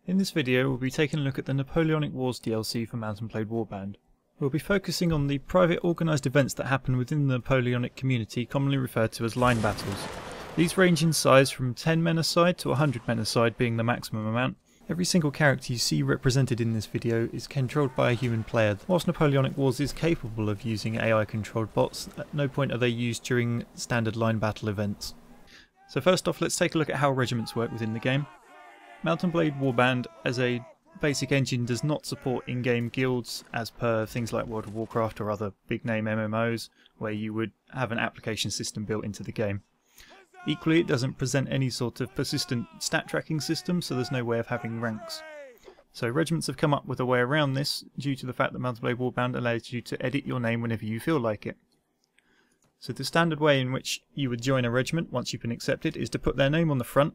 In this video we'll be taking a look at the Napoleonic Wars DLC for Mount & Blade Warband. We'll be focusing on the private organised events that happen within the Napoleonic community, commonly referred to as line battles. These range in size from 10 men a side to 100 men a side being the maximum amount. Every single character you see represented in this video is controlled by a human player. Whilst Napoleonic Wars is capable of using AI controlled bots, at no point are they used during standard line battle events. So first off, let's take a look at how regiments work within the game. Mount & Blade Warband as a basic engine does not support in-game guilds as per things like World of Warcraft or other big name MMOs where you would have an application system built into the game. Equally, it doesn't present any sort of persistent stat tracking system, so there's no way of having ranks. So regiments have come up with a way around this due to the fact that Mount & Blade Warband allows you to edit your name whenever you feel like it. So the standard way in which you would join a regiment once you've been accepted is to put their name on the front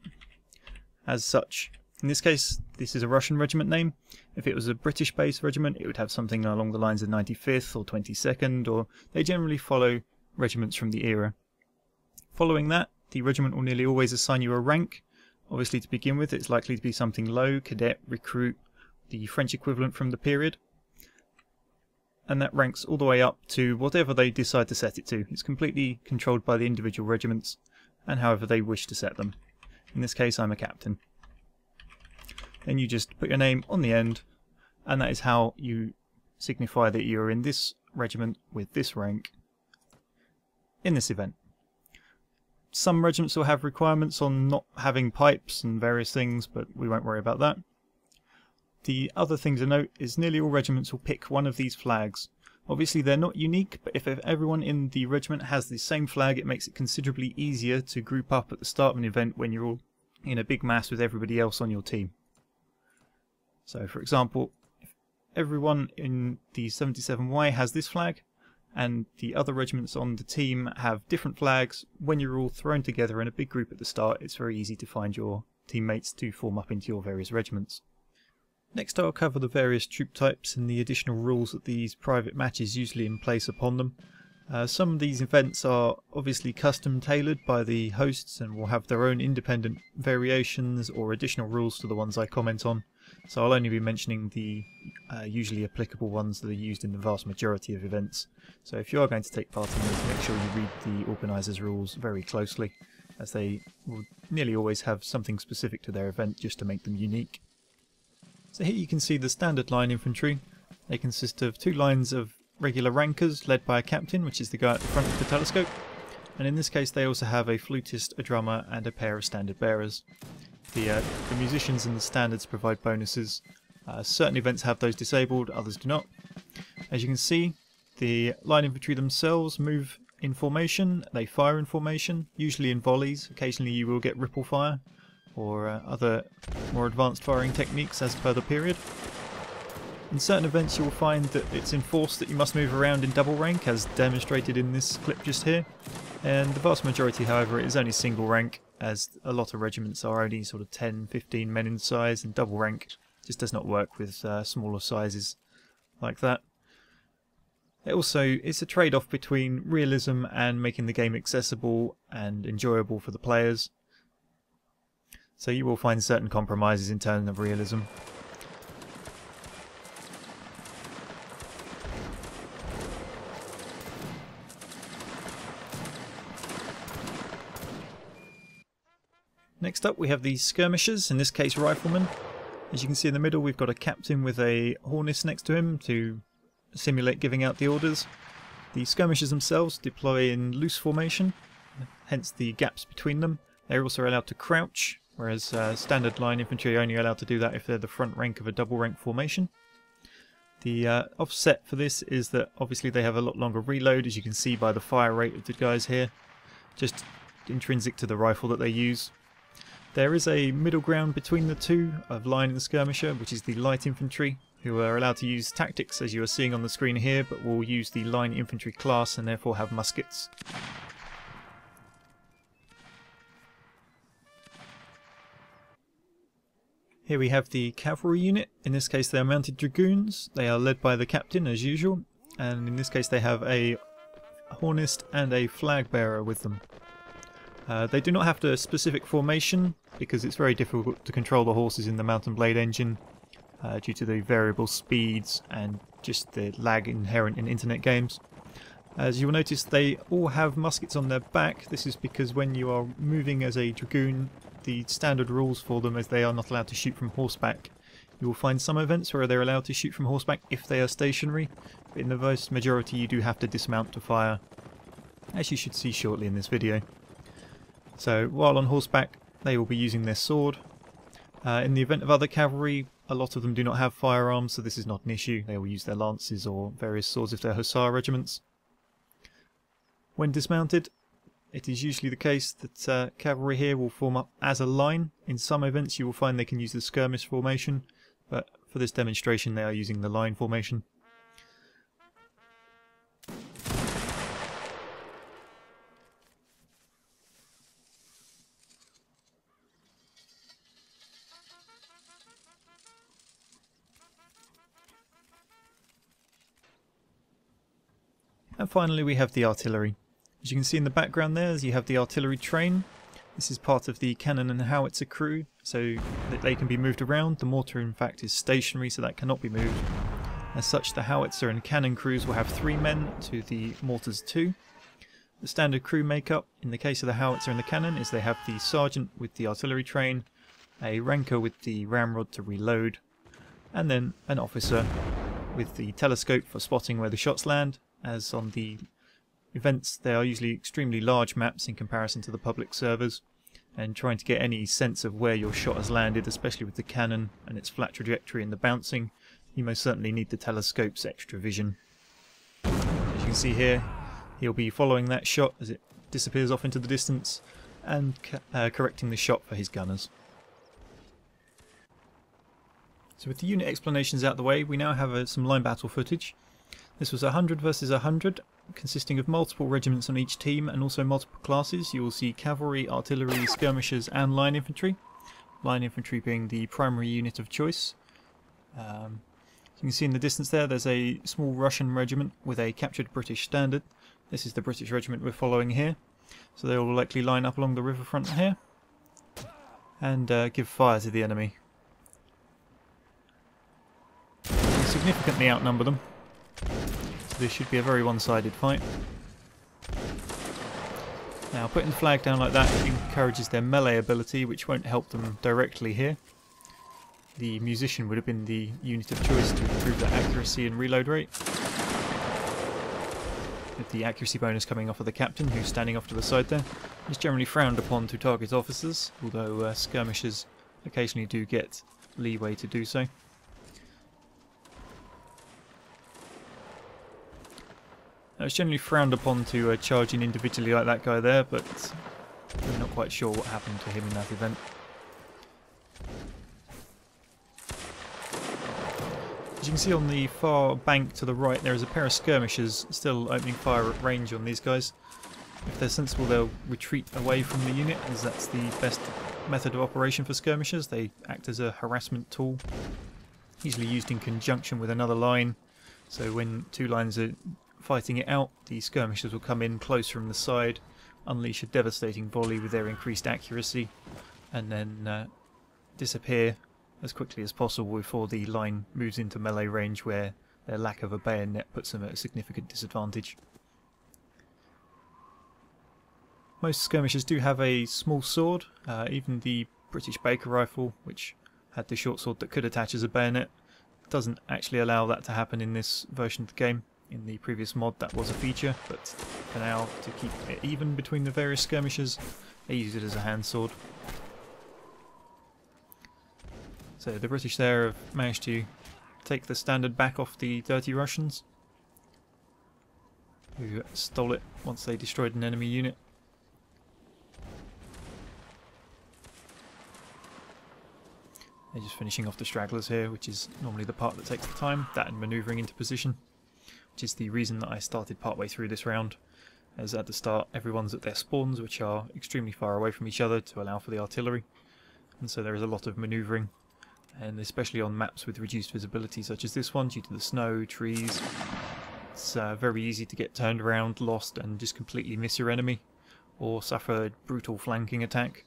as such. In this case, this is a Russian regiment name. If it was a British-based regiment, it would have something along the lines of 95th or 22nd, or they generally follow regiments from the era. Following that, the regiment will nearly always assign you a rank. Obviously, to begin with, it's likely to be something low, cadet, recruit, the French equivalent from the period. And that ranks all the way up to whatever they decide to set it to. It's completely controlled by the individual regiments and however they wish to set them. In this case, I'm a captain. Then you just put your name on the end, and that is how you signify that you're in this regiment with this rank in this event. Some regiments will have requirements on not having pipes and various things, but we won't worry about that. The other thing to note is nearly all regiments will pick one of these flags. Obviously they're not unique, but if everyone in the regiment has the same flag, it makes it considerably easier to group up at the start of an event when you're all in a big mass with everybody else on your team. So for example, if everyone in the 77Y has this flag, and the other regiments on the team have different flags, when you're all thrown together in a big group at the start, it's very easy to find your teammates to form up into your various regiments. Next I'll cover the various troop types and the additional rules that these private matches usually in place upon them. Some of these events are obviously custom tailored by the hosts and will have their own independent variations or additional rules to the ones I comment on, so I'll only be mentioning the usually applicable ones that are used in the vast majority of events. So if you are going to take part in these, make sure you read the organisers' rules very closely, as they will nearly always have something specific to their event just to make them unique. So here you can see the standard line infantry. They consist of two lines of regular rankers led by a captain, which is the guy at the front of the telescope, and in this case they also have a flutist, a drummer and a pair of standard bearers. The musicians and the standards provide bonuses. Certain events have those disabled, others do not. As you can see, the line infantry themselves move in formation, they fire in formation, usually in volleys. Occasionally you will get ripple fire or other more advanced firing techniques as per the period. In certain events you will find that it's enforced that you must move around in double rank, as demonstrated in this clip just here, and the vast majority however is only single rank, as a lot of regiments are only sort of 10-15 men in size, and double rank just does not work with smaller sizes like that. It's a trade-off between realism and making the game accessible and enjoyable for the players, so you will find certain compromises in terms of realism. Next up we have the skirmishers, in this case riflemen. As you can see in the middle we've got a captain with a hornist next to him to simulate giving out the orders. The skirmishers themselves deploy in loose formation, hence the gaps between them. They're also allowed to crouch, whereas standard line infantry are only allowed to do that if they're the front rank of a double rank formation. The offset for this is that obviously they have a lot longer reload, as you can see by the fire rate of the guys here, just intrinsic to the rifle that they use. There is a middle ground between the two of line and skirmisher, which is the light infantry, who are allowed to use tactics as you are seeing on the screen here, but will use the line infantry class and therefore have muskets. Here we have the cavalry unit. In this case they are mounted dragoons. They are led by the captain as usual, and in this case they have a hornist and a flag bearer with them. They do not have the specific formation because it's very difficult to control the horses in the Mount and Blade engine due to the variable speeds and just the lag inherent in internet games. As you will notice, they all have muskets on their back. This is because when you are moving as a dragoon, the standard rules for them is they are not allowed to shoot from horseback. You will find some events where they're allowed to shoot from horseback if they are stationary, but in the vast majority you do have to dismount to fire, as you should see shortly in this video. So while on horseback they will be using their sword. In the event of other cavalry, a lot of them do not have firearms, so this is not an issue. They will use their lances or various swords if they're hussar regiments. When dismounted, it is usually the case that cavalry here will form up as a line. In some events you will find they can use the skirmish formation, but for this demonstration they are using the line formation. And finally we have the artillery. As you can see in the background there, you have the artillery train. This is part of the cannon and howitzer crew, so that they can be moved around. The mortar in fact is stationary, so that cannot be moved. As such, the howitzer and cannon crews will have 3 men to the mortars 2. The standard crew makeup in the case of the howitzer and the cannon is they have the sergeant with the artillery train, a ranker with the ramrod to reload, and then an officer with the telescope for spotting where the shots land. As on the events, they are usually extremely large maps in comparison to the public servers, and trying to get any sense of where your shot has landed, especially with the cannon and its flat trajectory and the bouncing, you most certainly need the telescope's extra vision. As you can see here, he'll be following that shot as it disappears off into the distance and correcting the shot for his gunners. So with the unit explanations out the way, we now have some line battle footage. This was 100 versus 100, consisting of multiple regiments on each team and also multiple classes. You will see cavalry, artillery, skirmishers and line infantry. Line infantry being the primary unit of choice. As you can see in the distance there, there's a small Russian regiment with a captured British standard. This is the British regiment we're following here. So they will likely line up along the riverfront here and give fire to the enemy. We significantly outnumber them. So this should be a very one-sided fight. Now putting the flag down like that encourages their melee ability, which won't help them directly here. The musician would have been the unit of choice to improve their accuracy and reload rate, with the accuracy bonus coming off of the captain, who's standing off to the side there. It's generally frowned upon to target officers, although skirmishers occasionally do get leeway to do so. It's generally frowned upon to charge in individually like that guy there, but I'm not quite sure what happened to him in that event. As you can see on the far bank to the right, there is a pair of skirmishers still opening fire at range on these guys. If they're sensible, they'll retreat away from the unit, as that's the best method of operation for skirmishers. They act as a harassment tool, usually used in conjunction with another line. So when 2 lines are fighting it out, the skirmishers will come in close from the side, unleash a devastating volley with their increased accuracy, and then disappear as quickly as possible before the line moves into melee range, where their lack of a bayonet puts them at a significant disadvantage. Most skirmishers do have a small sword. Even the British Baker rifle, which had the short sword that could attach as a bayonet, doesn't actually allow that to happen in this version of the game. In the previous mod that was a feature, but for now, to keep it even between the various skirmishers, they use it as a hand sword. So the British there have managed to take the standard back off the dirty Russians, who stole it once they destroyed an enemy unit. They're just finishing off the stragglers here, which is normally the part that takes the time, that and manoeuvring into position. Which is the reason that I started partway through this round, as at the start everyone's at their spawns, which are extremely far away from each other to allow for the artillery, and so there is a lot of manoeuvring, and especially on maps with reduced visibility such as this one due to the snow, trees, it's very easy to get turned around, lost and just completely miss your enemy, or suffer a brutal flanking attack.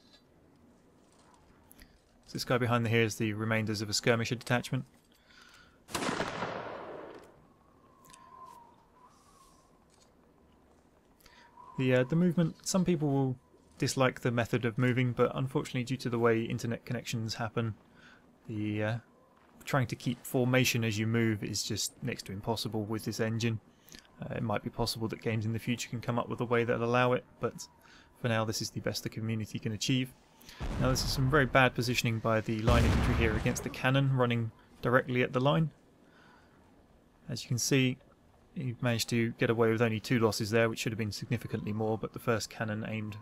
So this guy behind here is the remainders of a skirmisher detachment. The movement, some people will dislike the method of moving, but unfortunately due to the way internet connections happen, trying to keep formation as you move is just next to impossible with this engine. It might be possible that games in the future can come up with a way that will allow it, but for now this is the best the community can achieve. Now this is some very bad positioning by the line infantry here against the cannon running directly at the line. As you can see, he managed to get away with only 2 losses there, which should have been significantly more, but the first cannon aimed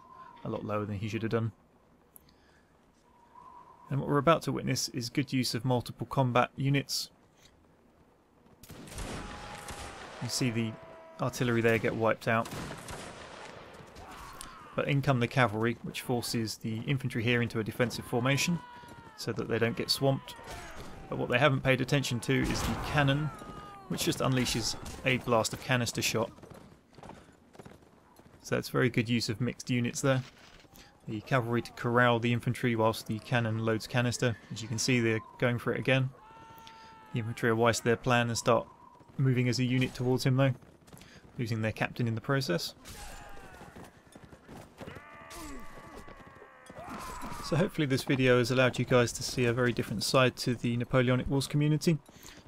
a lot lower than he should have done. And what we're about to witness is good use of multiple combat units. You see the artillery there get wiped out. But in come the cavalry, which forces the infantry here into a defensive formation so that they don't get swamped. But what they haven't paid attention to is the cannon, which just unleashes a blast of canister shot. So that's very good use of mixed units there. The cavalry to corral the infantry whilst the cannon loads canister. As you can see, they're going for it again. The infantry are wise to their plan and start moving as a unit towards him though, losing their captain in the process. So hopefully this video has allowed you guys to see a very different side to the Napoleonic Wars community.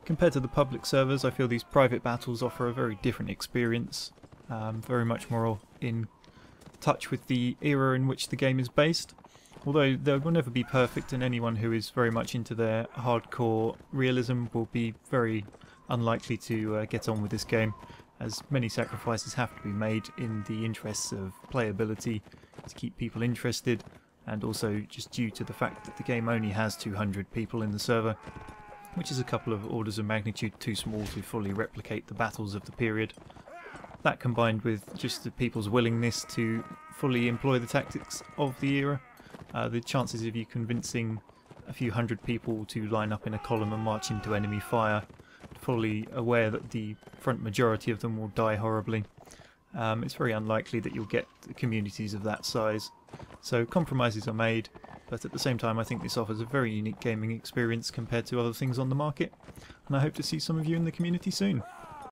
Compared to the public servers, I feel these private battles offer a very different experience, very much more in touch with the era in which the game is based. Although they will never be perfect, and anyone who is very much into their hardcore realism will be very unlikely to get on with this game, as many sacrifices have to be made in the interests of playability to keep people interested, and also just due to the fact that the game only has 200 people in the server, which is a couple of orders of magnitude too small to fully replicate the battles of the period. That combined with just the people's willingness to fully employ the tactics of the era, the chances of you convincing a few hundred people to line up in a column and march into enemy fire, fully aware that the front majority of them will die horribly, it's very unlikely that you'll get communities of that size. So compromises are made, but at the same time I think this offers a very unique gaming experience compared to other things on the market, and I hope to see some of you in the community soon.